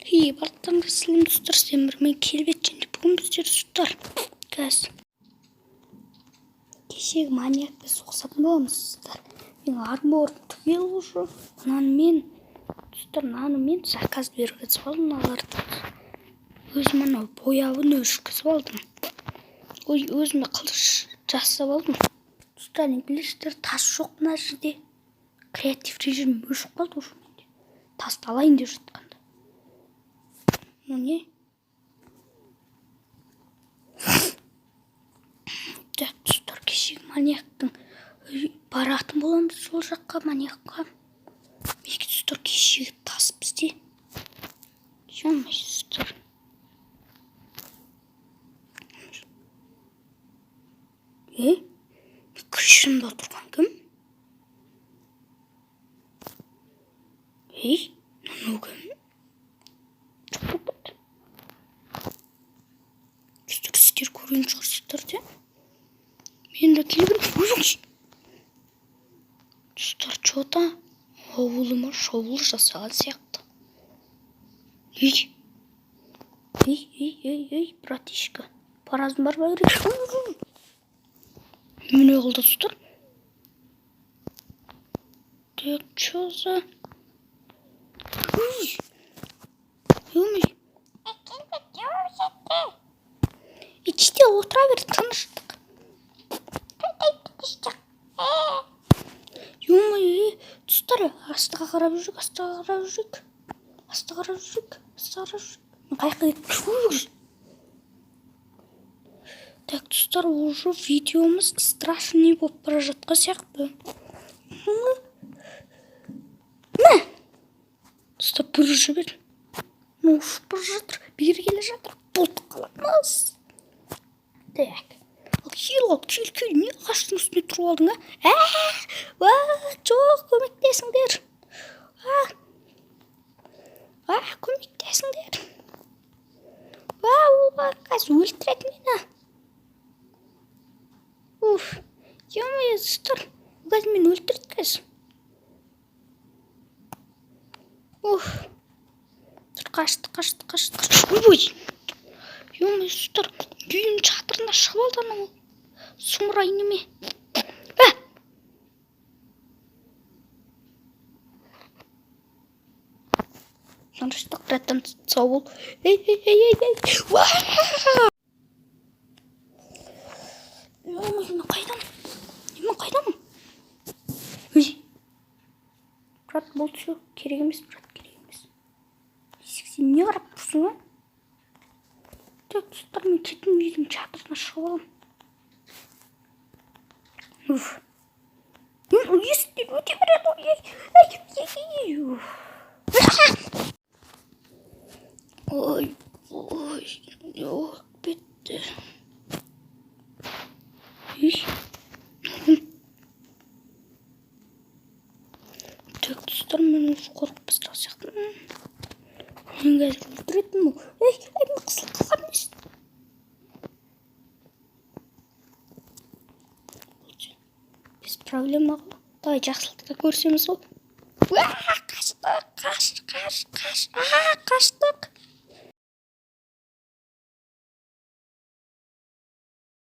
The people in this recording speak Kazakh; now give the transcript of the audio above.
Бартам сәлем достар, сіздермен бірге мен келбет және бүгін біздер достар қазір кешегі маньякпен соғысатын боламыз достар. Мен армор түгел уже мынамен заказ бергізіп алдым, аларды өзім анау бояуын өшкізіп алдым. Өзіме қылыш жасап алдым достар. Не білесіздер, тас жоқ мына жерде, креатив режим өшіп қалды уже менде, тасты алайын деп жатқанда. Не? Так, достар, кешегі маньяктың баратын боламыз сол жаққа, маньякқа. Неге достар, кешегі тас бізде? Жамай достар. Көшірімде отырған кім? Мынау кім? Сіздер көрген шығарсыздар де. Мен де келген достар, что-то ауылыма шоуыл жасаған сияқты. Братишка, паразым бар ба? Міне қылды достар. Так, что за? İçte отыра бер, тыныштық. Достар, астыға қарап жүрік. Қайқы кетіп. Так, достар, уже видеомыз страшный болып бара жатқан сияқты. Достар, бір жібер. Ұшып бара жатыр, бері келе жатыр. Бұлт қаламыз. Так, кел, не ағаштың үстіне тұрып алдың, жоқ, көмектесіңдер. Көмектесіңдер. Ол қазір өлтіреді мені. Е-мое, достар, қазір мені өлтіреді қазір. Қашты. Ой, е-мое, достар, үйім шатырына шығып алды анау сұмырай неме. Тыныштық, реттен сау бол. Мен қайдамын? Брат, бұл все керек емес, брат, керек емес. Сен не қарап тұрсың, Так, достар, мен кеттім, үйдің чатырына шығып аламын. Есіктен өте береді. Ой, жоқ, бетті. Так, достар, мен осы қорқып бастаған сияқтымын. Мен қазір өлтіретін бұл. Мен қысылып қалған емес. Без проблема ғой. Давай жақсылықта көрсеміз ғой. Қашты.